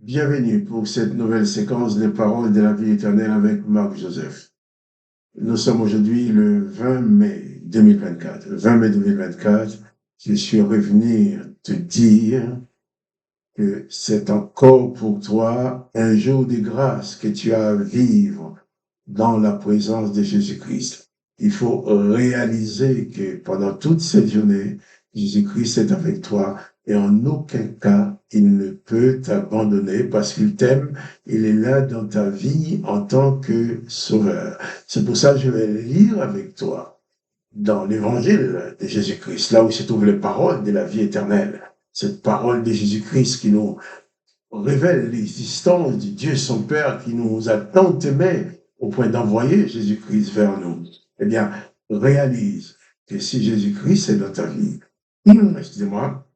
Bienvenue pour cette nouvelle séquence des paroles de la vie éternelle avec Marc Joseph. Nous sommes aujourd'hui le 20 mai 2024. Le 20 mai 2024, je suis revenu te dire que c'est encore pour toi un jour de grâce que tu as à vivre dans la présence de Jésus-Christ. Il faut réaliser que pendant toute cette journée, Jésus-Christ est avec toi et en aucun cas, il ne peut t'abandonner parce qu'il t'aime. Il est là dans ta vie en tant que sauveur. C'est pour ça que je vais lire avec toi dans l'évangile de Jésus-Christ, là où se trouvent les paroles de la vie éternelle. Cette parole de Jésus-Christ qui nous révèle l'existence du Dieu son Père qui nous a tant aimés au point d'envoyer Jésus-Christ vers nous. Eh bien, réalise que si Jésus-Christ est dans ta vie, excusez-moi,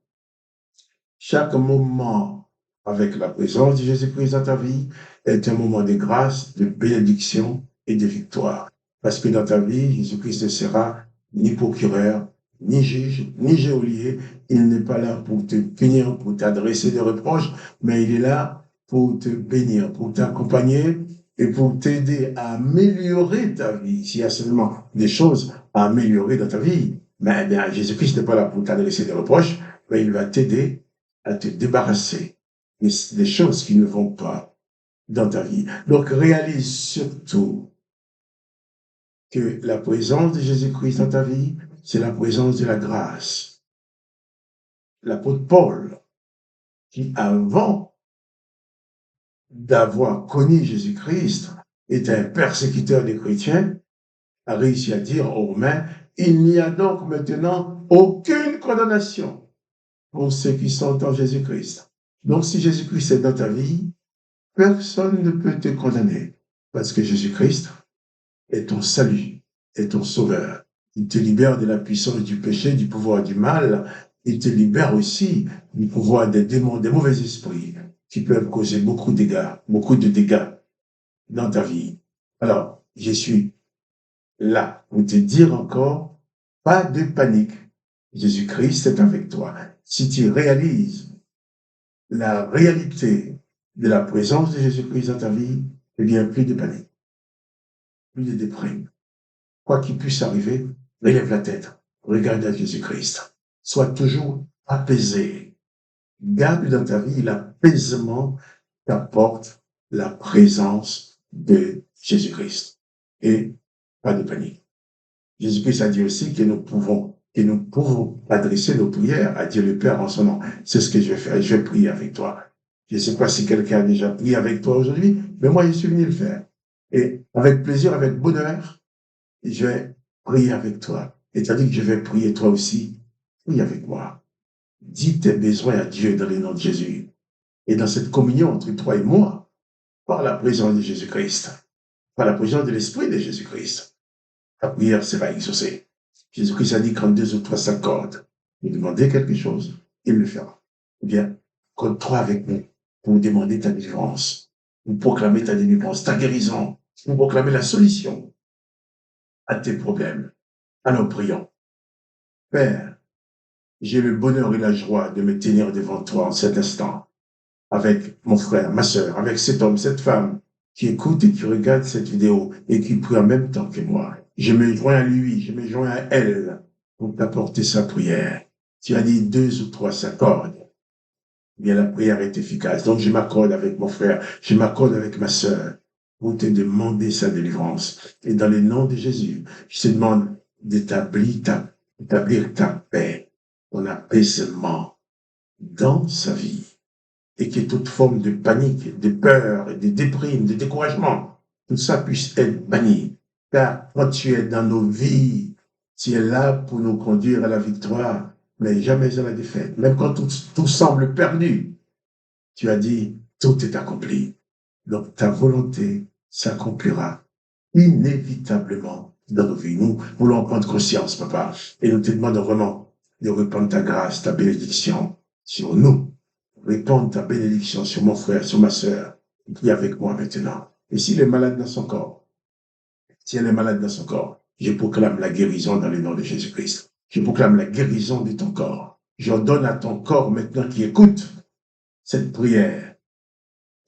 chaque moment avec la présence de Jésus-Christ dans ta vie est un moment de grâce, de bénédiction et de victoire. Parce que dans ta vie, Jésus-Christ ne sera ni procureur, ni juge, ni geôlier. Il n'est pas là pour te punir, pour t'adresser des reproches, mais il est là pour te bénir, pour t'accompagner et pour t'aider à améliorer ta vie. S'il y a seulement des choses à améliorer dans ta vie, mais eh bien, Jésus-Christ n'est pas là pour t'adresser des reproches, mais il va t'aider à te débarrasser des choses qui ne vont pas dans ta vie. Donc, réalise surtout que la présence de Jésus-Christ dans ta vie, c'est la présence de la grâce. L'apôtre Paul, qui avant d'avoir connu Jésus-Christ, était un persécuteur des chrétiens, a réussi à dire aux Romains, il n'y a donc maintenant aucune condamnation pour ceux qui sont en Jésus-Christ. Donc, si Jésus-Christ est dans ta vie, personne ne peut te condamner parce que Jésus-Christ est ton salut, est ton sauveur. Il te libère de la puissance du péché, du pouvoir du mal. Il te libère aussi du pouvoir des démons, des mauvais esprits qui peuvent causer beaucoup de dégâts dans ta vie. Alors, je suis là pour te dire encore, pas de panique. Jésus-Christ est avec toi. Si tu réalises la réalité de la présence de Jésus-Christ dans ta vie, eh bien, plus de panique, plus de déprime. Quoi qu'il puisse arriver, relève la tête, regarde à Jésus-Christ. Sois toujours apaisé. Garde dans ta vie l'apaisement qu'apporte la présence de Jésus-Christ. Et pas de panique. Jésus-Christ a dit aussi que nous pouvons adresser nos prières à Dieu le Père en son nom. C'est ce que je vais faire. Je vais prier avec toi. Je ne sais pas si quelqu'un a déjà prié avec toi aujourd'hui, mais moi, je suis venu le faire. Et avec plaisir, avec bonheur, je vais prier avec toi. Et tu as dit que je vais prier toi aussi. Prie avec moi. Dis tes besoins à Dieu dans le nom de Jésus. Et dans cette communion entre toi et moi, par la présence de Jésus-Christ, par la présence de l'Esprit de Jésus-Christ, ta prière sera exaucée. Jésus-Christ a dit quand deux ou trois s'accordent, vous demandez quelque chose, il le fera. Eh bien, compte-toi avec nous pour demander ta délivrance, pour proclamer ta délivrance, ta guérison, pour proclamer la solution à tes problèmes. Alors prions. Père, j'ai le bonheur et la joie de me tenir devant toi en cet instant, avec mon frère, ma sœur, avec cet homme, cette femme qui écoute et qui regarde cette vidéo et qui prie en même temps que moi. Je me joins à lui, je me joins à elle pour t'apporter sa prière. Tu as dit deux ou trois s'accordent. Eh bien, la prière est efficace. Donc, je m'accorde avec mon frère, je m'accorde avec ma sœur pour te demander sa délivrance. Et dans le nom de Jésus, je te demande d'établir ta paix, ton apaisement dans sa vie. Et que toute forme de panique, de peur, de déprime, de découragement, tout ça puisse être banni. Car quand tu es dans nos vies, tu es là pour nous conduire à la victoire, mais jamais à la défaite. Même quand tout semble perdu, tu as dit, tout est accompli. Donc ta volonté s'accomplira inévitablement dans nos vies. Nous voulons prendre conscience, papa, et nous te demandons vraiment de répandre ta grâce, ta bénédiction sur nous. Répandre ta bénédiction sur mon frère, sur ma sœur, qui est avec moi maintenant. Et s'il est malade dans son corps, si elle est malade dans son corps, je proclame la guérison dans le nom de Jésus-Christ. Je proclame la guérison de ton corps. J'ordonne à ton corps maintenant qui écoute cette prière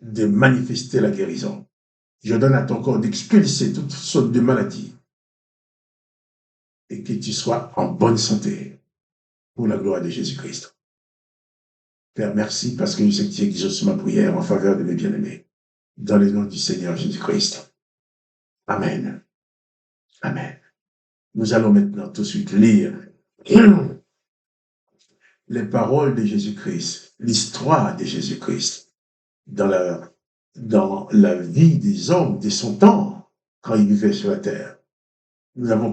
de manifester la guérison. Je donne à ton corps d'expulser toutes sortes de maladies et que tu sois en bonne santé pour la gloire de Jésus-Christ. Père, merci parce que je sais que tu exauces ma prière en faveur de mes bien-aimés. Dans le nom du Seigneur Jésus-Christ. Amen. Amen. Nous allons maintenant tout de suite lire les paroles de Jésus-Christ, l'histoire de Jésus-Christ dans la vie des hommes de son temps quand il vivait sur la terre. Nous avons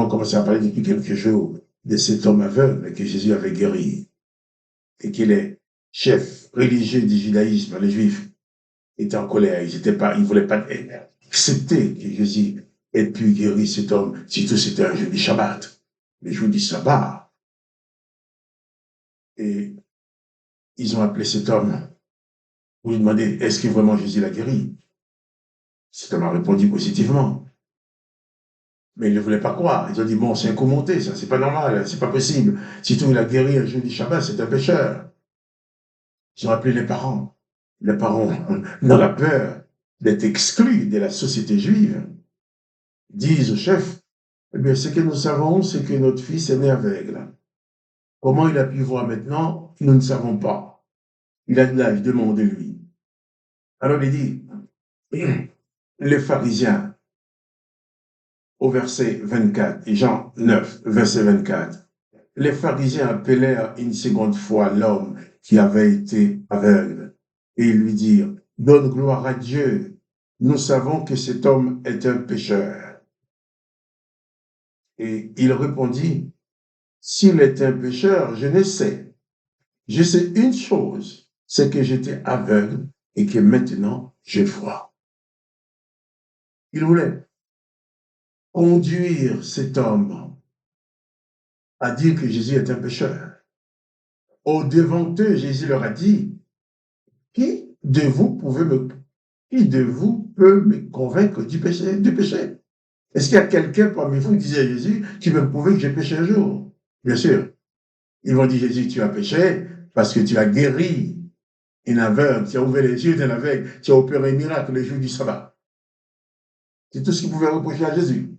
commencé à parler depuis quelques jours de cet homme aveugle que Jésus avait guéri et que les chefs religieux du judaïsme, les juifs, étaient en colère. Ils ne voulaient pas accepter que Jésus ait pu guérir cet homme, surtout c'était un jour du Shabbat, le jour du sabbat. Et ils ont appelé cet homme pour lui demander est-ce que vraiment Jésus l'a guéri. Cet homme a répondu positivement. Mais ils ne voulaient pas croire. Ils ont dit bon, c'est un coup monté, ça, c'est pas normal, c'est pas possible. Surtout il a guéri un jour du Shabbat, c'est un pécheur. Ils ont appelé les parents. Les parents, dans la peur d'être exclus de la société juive, disent au chef, eh bien, ce que nous savons, c'est que notre fils est né aveugle. Comment il a pu voir maintenant, nous ne savons pas. Il a de l'âge, demandez-lui. Alors il dit, les pharisiens, au verset 24, Jean 9, verset 24, les pharisiens appelèrent une seconde fois l'homme qui avait été aveugle et ils lui dirent, donne gloire à Dieu, nous savons que cet homme est un pécheur. Et il répondit, s'il est un pécheur, je ne sais. Je sais une chose, c'est que j'étais aveugle et que maintenant je vois. Il voulait conduire cet homme à dire que Jésus est un pécheur. Au devant d'eux, Jésus leur a dit, qui de vous peut me convaincre du péché? Est-ce qu'il y a quelqu'un parmi vous qui disait à Jésus, qui me prouver que j'ai péché un jour? Bien sûr. Ils vont dire, Jésus, tu as péché parce que tu as guéri un aveugle, tu as ouvert les yeux d'un aveugle, tu as opéré un miracle le jour du sabbat. C'est tout ce qu'ils pouvaient reprocher à Jésus.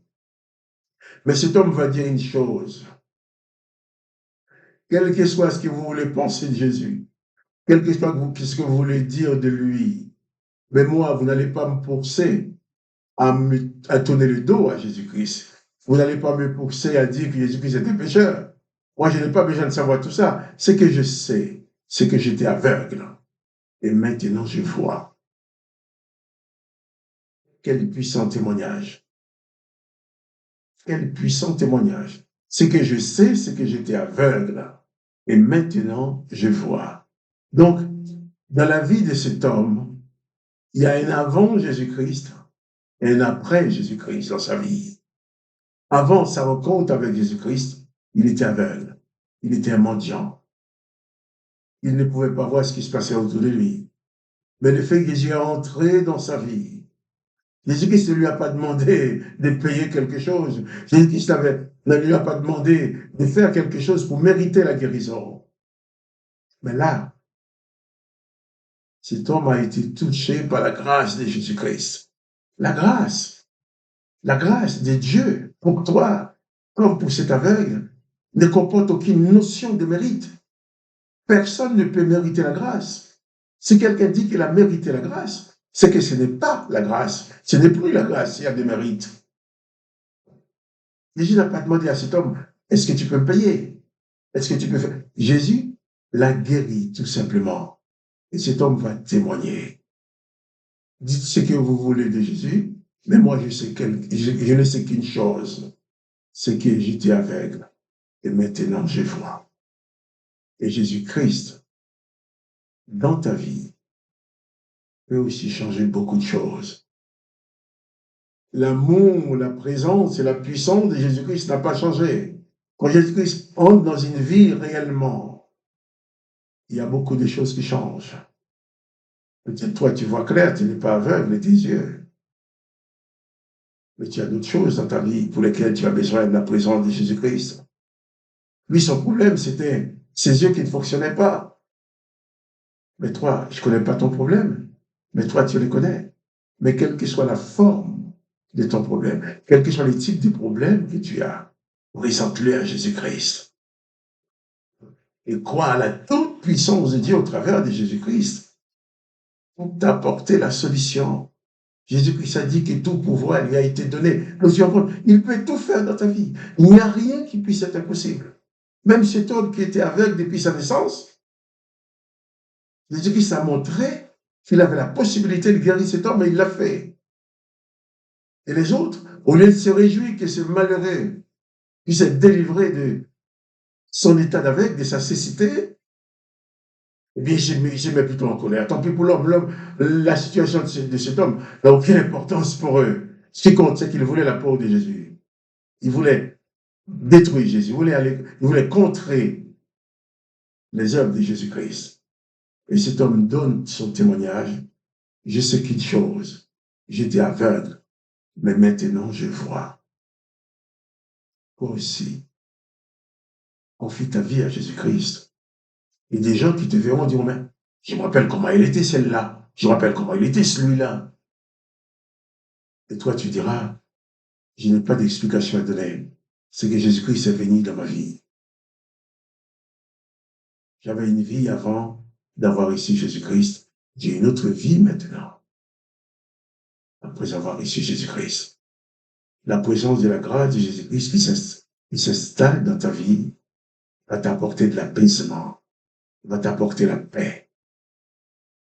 Mais cet homme va dire une chose. Quel que soit ce que vous voulez penser de Jésus, quel que soit ce que vous voulez dire de lui, mais moi, vous n'allez pas me forcer à tourner le dos à Jésus-Christ. Vous n'allez pas me pousser à dire que Jésus-Christ était pécheur. Moi, je n'ai pas besoin de savoir tout ça. Ce que je sais, c'est que j'étais aveugle. Et maintenant, je vois. Quel puissant témoignage. Quel puissant témoignage. Ce que je sais, c'est que j'étais aveugle. Et maintenant, je vois. Donc, dans la vie de cet homme, il y a un avant Jésus-Christ et un après Jésus-Christ dans sa vie. Avant sa rencontre avec Jésus-Christ, il était aveugle. Il était un mendiant. Il ne pouvait pas voir ce qui se passait autour de lui. Mais le fait que Jésus est entré dans sa vie, Jésus-Christ ne lui a pas demandé de payer quelque chose. Jésus-Christ ne lui a pas demandé de faire quelque chose pour mériter la guérison. Mais là, cet homme a été touché par la grâce de Jésus-Christ. La grâce de Dieu pour toi, comme pour cet aveugle, ne comporte aucune notion de mérite. Personne ne peut mériter la grâce. Si quelqu'un dit qu'il a mérité la grâce, c'est que ce n'est pas la grâce. Ce n'est plus la grâce, il y a des mérites. Jésus n'a pas demandé à cet homme, est-ce que tu peux me payer? Est-ce que tu peux faire? Jésus l'a guéri, tout simplement. Et cet homme va témoigner. Dites ce que vous voulez de Jésus, mais moi, je ne sais qu'une chose, c'est que j'étais aveugle. Et maintenant, je vois. Et Jésus-Christ, dans ta vie, peut aussi changer beaucoup de choses. L'amour, la présence et la puissance de Jésus-Christ n'a pas changé. Quand Jésus-Christ entre dans une vie réellement, il y a beaucoup de choses qui changent. Peut-être toi, tu vois clair, tu n'es pas aveugle de tes yeux. Mais tu as d'autres choses dans ta vie pour lesquelles tu as besoin de la présence de. Lui, son problème, c'était ses yeux qui ne fonctionnaient pas. Mais toi, je ne connais pas ton problème. Mais toi, tu le connais. Mais quelle que soit la forme de ton problème, quels que soient les types de problèmes que tu as, présente-le à Jésus-Christ. Et crois à la toute puissance de Dieu au travers de Jésus-Christ pour t'apporter la solution. Jésus-Christ a dit que tout pouvoir lui a été donné. Il peut tout faire dans ta vie. Il n'y a rien qui puisse être impossible. Même cet homme qui était aveugle depuis sa naissance, Jésus-Christ a montré qu'il avait la possibilité de guérir cet homme et il l'a fait. Et les autres, au lieu de se réjouir que ce malheureux puisse être délivré de son état d'aveugle, de sa cécité, eh bien, je mets plutôt en colère. Tant pis pour l'homme, la situation de cet homme n'a aucune importance pour eux. Ce qui compte, c'est qu'il voulait la peau de Jésus. Il voulait détruire Jésus. Il voulait contrer les œuvres de Jésus-Christ. Et cet homme donne son témoignage. Je sais qu'une chose. J'étais aveugle, mais maintenant je vois. Toi aussi, confie ta vie à Jésus-Christ. Et des gens qui te verront diront, mais je me rappelle comment il était celle-là. Je me rappelle comment il était celui-là. Et toi, tu diras, je n'ai pas d'explication à donner. C'est que Jésus-Christ est venu dans ma vie. J'avais une vie avant d'avoir reçu Jésus-Christ. J'ai une autre vie maintenant, après avoir reçu Jésus-Christ. La présence de la grâce de Jésus-Christ qui s'installe dans ta vie va t'apporter de l'apaisement, va t'apporter la paix,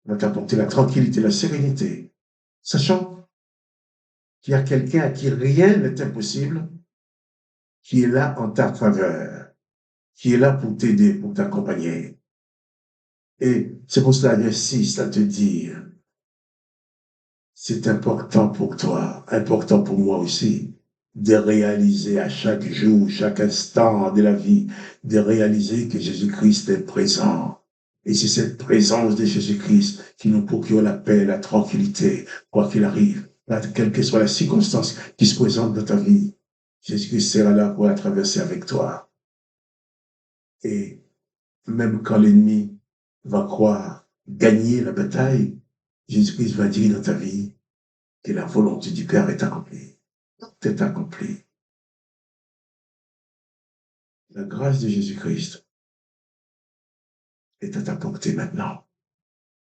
va t'apporter la tranquillité, la sérénité, sachant qu'il y a quelqu'un à qui rien n'est impossible, qui est là en ta faveur, qui est là pour t'aider, pour t'accompagner. Et c'est pour cela que j'insiste à te dire, c'est important pour toi, important pour moi aussi, de réaliser à chaque jour, chaque instant de la vie, de réaliser que Jésus-Christ est présent. Et c'est cette présence de Jésus-Christ qui nous procure la paix, la tranquillité, quoi qu'il arrive, quelle que soit la circonstance qui se présente dans ta vie. Jésus-Christ sera là pour la traverser avec toi. Et même quand l'ennemi va croire gagner la bataille, Jésus-Christ va dire dans ta vie que la volonté du Père est accomplie. Tout est accompli. La grâce de Jésus-Christ est à ta portée maintenant.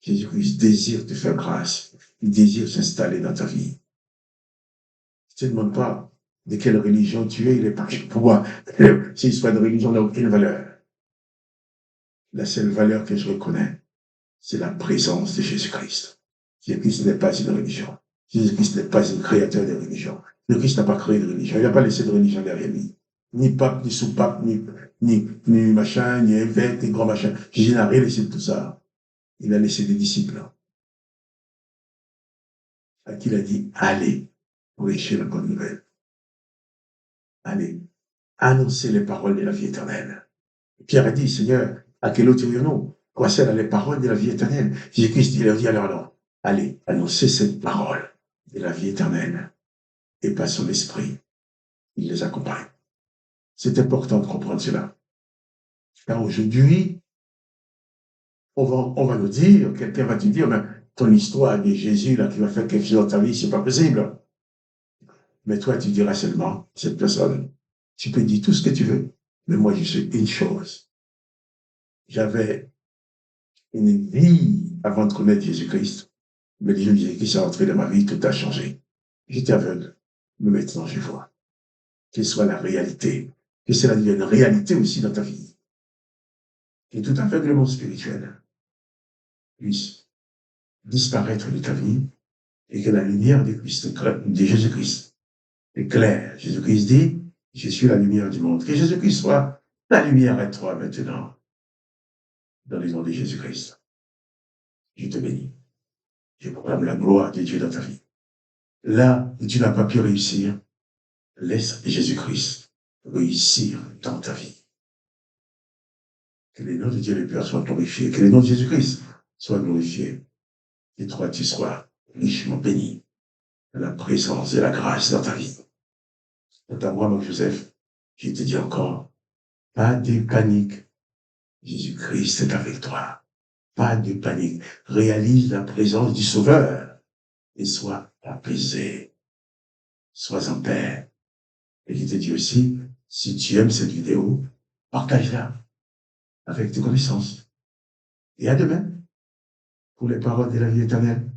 Jésus-Christ désire te faire grâce. Il désire s'installer dans ta vie. Je ne te demande pas de quelle religion tu es, il est parti pour moi. Si l'histoire de religion n'a aucune valeur. La seule valeur que je reconnais, c'est la présence de Jésus-Christ. Jésus-Christ n'est pas une religion. Jésus-Christ n'est pas un créateur de religion. Jésus-Christ n'a pas créé de religion. Il n'a pas laissé de religion derrière lui. Ni pape, ni sous-pape, ni machin, ni évêque, ni grand machin. Jésus n'a rien laissé de tout ça. Il a laissé des disciples à qui il a dit, allez, prêcher la bonne nouvelle. Allez, annoncer les paroles de la vie éternelle. Pierre a dit, Seigneur, à quelle autre irions-nous? Quoi celles les paroles de la vie éternelle? Jésus-Christ il leur dit alors non. Allez, annoncez cette parole de la vie éternelle. Et par son esprit, il les accompagne. C'est important de comprendre cela. Car aujourd'hui, on va nous dire, quelqu'un va te dire, mais ton histoire de Jésus, là, qui va faire quelque chose dans ta vie, c'est pas possible. Mais toi, tu diras seulement, cette personne, tu peux dire tout ce que tu veux, mais moi, je sais une chose. J'avais une vie avant de connaître Jésus-Christ, mais le jour où Jésus-Christ est entré dans ma vie, tout a changé. J'étais aveugle, mais maintenant, je vois. Quelle soit la réalité, que cela devienne une réalité aussi dans ta vie. Et tout aveuglement spirituel puisse disparaître de ta vie et que la lumière de Jésus-Christ éclaire. Jésus-Christ dit, je suis la lumière du monde. Que Jésus-Christ soit la lumière à toi maintenant, dans les noms de Jésus-Christ. Je te bénis. Je proclame la gloire de Dieu dans ta vie. Là où tu n'as pas pu réussir, laisse Jésus-Christ réussir dans ta vie. Que les noms de Dieu le Père soient glorifiés, que les noms de Jésus-Christ soient glorifiés. Et toi, tu sois richement béni de la présence et la grâce dans ta vie. Quant à moi, mon Joseph, je te dis encore, pas de panique. Jésus-Christ est avec toi. Pas de panique. Réalise la présence du Sauveur et sois apaisé. Sois en paix. Et je te dis aussi, si tu aimes cette vidéo, partage-la avec tes connaissances. Et à demain pour les paroles de la vie éternelle.